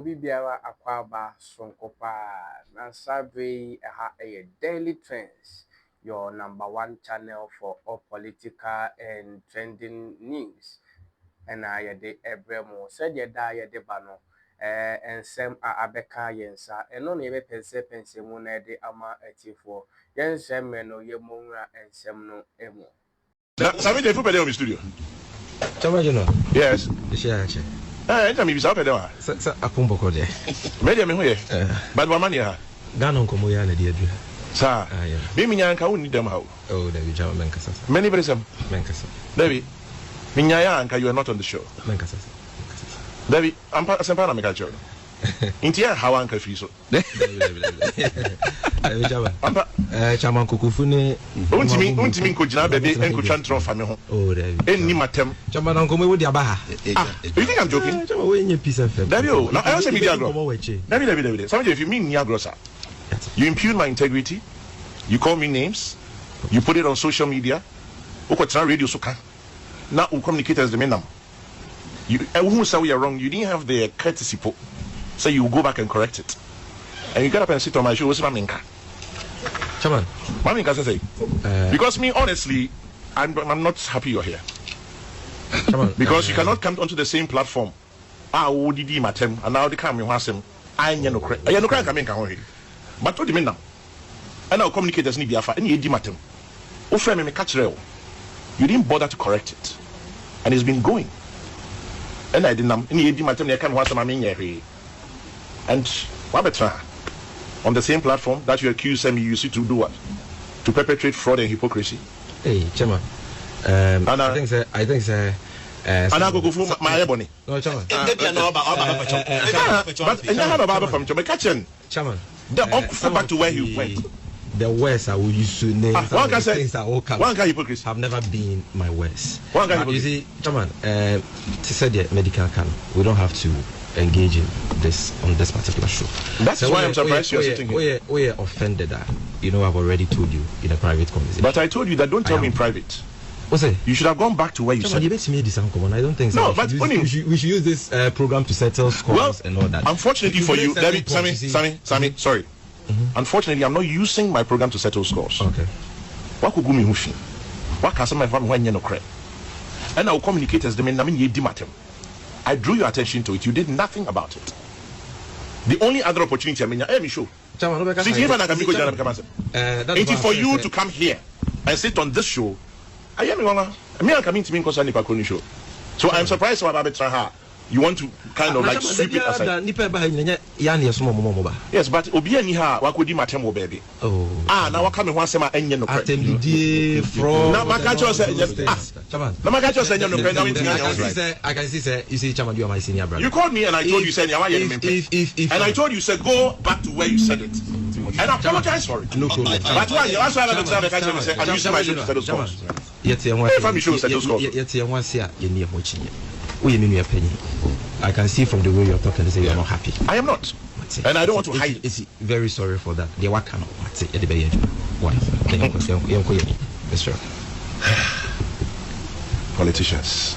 obi biara akwaba sonkopa na survey a daily trends, your #1 channel for all political and trending news. And I de ebremo said ye da ye de bano and sem abeka yensa and no nebe pense mu na de ama atifo yen sem no ye monra and sem no emo. Sammy dey put on the studio. Chama you know. Yes. Yeah. Enter me bisa pede wa. Sa akumbo ko de. Media me ho ye. But wa man ya. Gano nkomo ya na de adu. Sa. Me minya nka woni dem ha. Oh, David Jama menkasa. Many bresem. Menkasa. David. Minya ya nka you are not on the show. Menkasa. David, I'm sempa na me ka choro. Intia how anka fi so. David Jama. Chama nkokufu ne. Untimi nko gina bebe enko twantro fa me ho. Oh, David. Enni matem. Chama na nkomo e wodi aba ha. You think I'm joking? Chama we nye peace FM. David, now I also media grow. David. Somebody if you mean nia grocer. You impugn my integrity. You call me names. You put it on social media. Ukotran radio suka. Now we communicate as the menam. You who say we are wrong, you didn't have the courtesy po. So you go back and correct it. And you get up and sit on my show. What's my minka? Chairman. My minka say. Because me honestly, I'm not happy you're here. Chairman. Because you cannot come onto the same platform. Wo didi matem and now they come me wasem. I no credit. I no credit come in kan ho. But what do you mean now? And our communicators need biafa. Any edi matem. O friend me catch real. You didn't bother to correct it. And it's been going. And I didn't any edi matem they can wasem amenye. And what better? On the same platform that you accuse Sammy you to do what? To perpetrate fraud and hypocrisy. Hey, Chairman. I think sir. And I go for my ebony. No, Chairman. But and I have a barber from Chairman. Chairman. Go back to where he went. The words I will use to name one can say things that all come. One guy hypocrisy have never been my words. One guy you see, Chairman, to say the medical can, we don't have to engage in this on this particular show. That's why I'm surprised you're sitting here. We are offended that, I've already told you in a private conversation. But I told you that don't tell me in private. What's it? You should have gone back to where you said. I don't think so. No, but we should use this program to settle scores and all that. Unfortunately for you, David, Sammy, sorry. Unfortunately, I'm not using my program to settle scores. Okay. What could me hushi? What can somebody from when you know credit? And our communicators, the men, I drew your attention to it. You did nothing about it. The only other opportunity I mean, let me show. It is for you to come here and sit on this show. I am coming to me because I show. So I'm surprised about Traha. You want to kind of like sweep it aside. Yes, but Obiani ha wakudi matemo baby. Oh. Now what coming once my engine no credit. Now my catcher said Chairman. Now my catcher said no credit. I can see you see Chairman, you are my senior brother. You called me and I told you said if I told you said go back to where you said it. And I apologize for it. No problem. But why you also have to catcher and say I'm using my show to settle scores. If I'm sure settle scores. I can see from the way you're talking to say you're not happy. I am not. And I don't want to hide it. It's very sorry for that. They were cannot say at the bay. Politicians.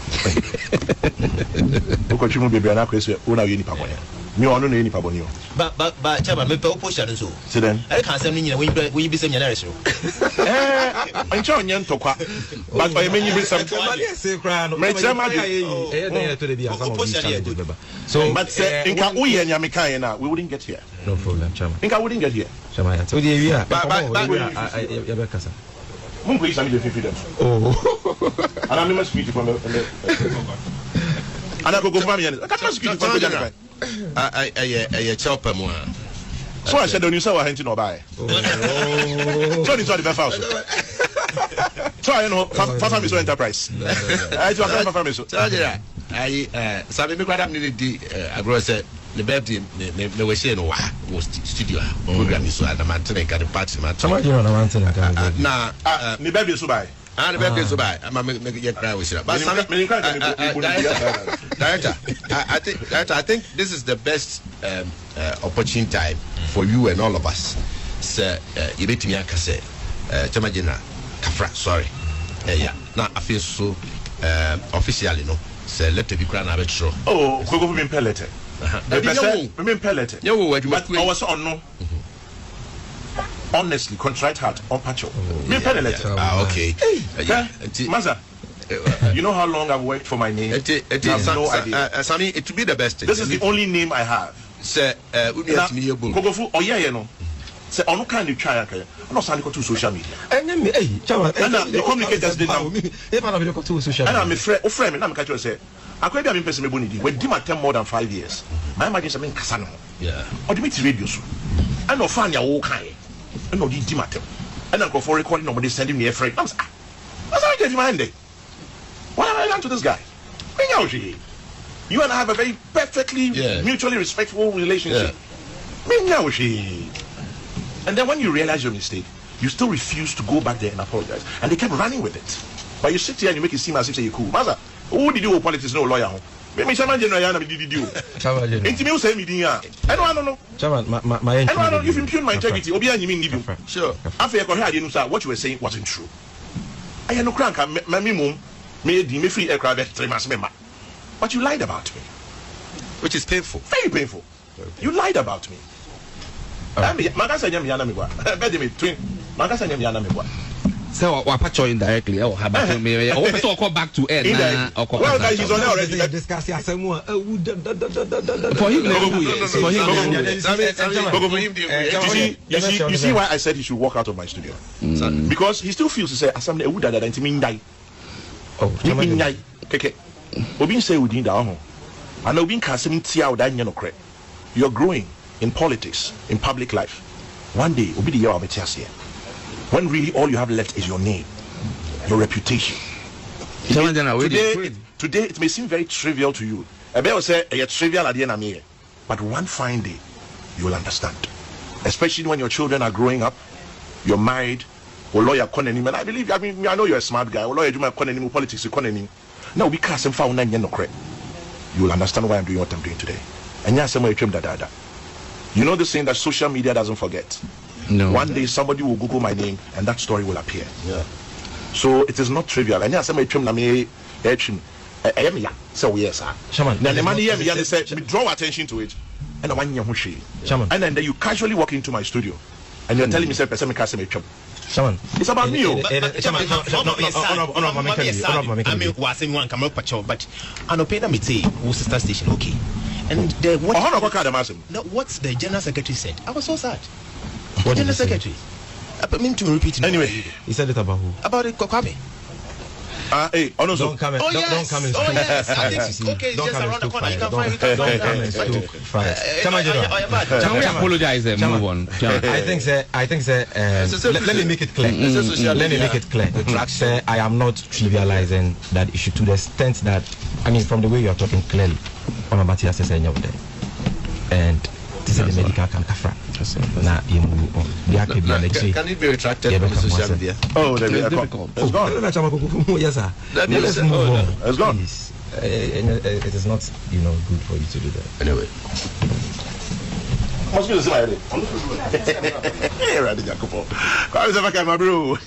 But Chairman, me pay push so. Sit then. I can't say we be saying that show. I'm trying to talk. But by many reasons, so but in we and Yamika we wouldn't get here. No problem, Chairman. I wouldn't get here. Chairman, so and I'm not speaking from the and I go for me. I can't speak from the I chop more. So I said, don't you say what hunting or buy? So it's not the best house. So I know, Papa is so enterprise. I do a family. So I Sammy me kwada me di agro say the birthday me we say no was studio program so at the mountain ka the party man. Somebody on the mountain na me birthday so buy. The birthday so buy. I'm get cry with you. But director, I think this is the best opportune time for you and all of us. Sir, you bet me aka say chamagina kafra sorry. Yeah. Now I feel so officially no. Say let the be crown a bit show. Oh, go be letter. The person, me pellet. You will But I was on no. Honestly, contrite heart on pacho. Me pellet. Okay. Maza. You know how long I've worked for my name? I have no idea. Sammy, it will be the best. This is the only name I have. Sir, Kogofu, oh yeah, you know. Say, on no kind of try. I'm not signing to social media. And the communicators did now. And I'm a friend, and I'm catching say, I could have been person me when Dima 10 more than 5 years. I imagine something Casano. Yeah. Or the radio. I know Fania Wokai. I know Dima. And I go for recording, nobody sending me a friend. That's how I get my end. What have I done to this guy? You and I have a very perfectly mutually respectful relationship. And then when you realize your mistake, you still refuse to go back there and apologize. And they kept running with it. But you sit here and you make it seem as if you're cool. Master, who did you do politics? No lawyer. Maybe someone general did you. Intimate say me I don't know. I don't know if impugn my integrity. Obi and you mean you. Sure. After you heard you say what you were saying wasn't true. I had no crank. My mum made me free aircraft 3 months member. But you lied about me. Which is painful. Very painful. You lied about me. Magasa nyam yana me gwa. Bede me twin. Magasa nyam yana me gwa. So what patcho indirectly or have me or to go back to air na or well guys he's on already discuss asemu for him you see why I said he should walk out of my studio. Because he still feels to say assembly would that intimi ndai. Oh, ndai keke. Obi say we din da ho. And obi kan sem tia o da nya no kre. You're growing in politics, in public life. One day obi the year here. When really all you have left is your name, your reputation. Today it may seem very trivial to you. I will say it's trivial at the end of me. But one fine day, you will understand. Especially when your children are growing up, you're married, or lawyer and I believe, I know you're a smart guy, or lawyer do my politics, now we can't found no credit. You will understand why I'm doing what I'm doing today. And yes, you know the saying that social media doesn't forget. No. One day somebody will Google my name and that story will appear. Yeah. So it is not trivial. And yes, somebody trim na me so yes, sir. Shaman. Now the man here they said draw attention to it. And I want you Shaman. And then you casually walk into my studio and you're telling me say person me cast me chop. Shaman. It's about me. Shaman. I mean was in one come up but I no pay them it say sister station okay. And the what's the general secretary said? I was so sad. What did the secretary? I mean to repeat it. Anyway, he said it about who? About it, Kokwabe. Hey, oh no, don't come in. Oh yes. Don't come in. Oh yes. Okay, just around the corner. You can find it. Don't come in. Can we apologize and move on? I think let me make it clear. Let me make it clear. I am not trivializing that issue to the extent that I mean from the way you are talking clearly. On a Matthias says and this is the medical can kafra. Now can it be retracted from social media? Oh, it's gone. Yes, sir. Let's move on. It's gone. It is not, good for you to do that. Anyway. Must be the same. Hey, Radhi Jacopo. Come on, bro.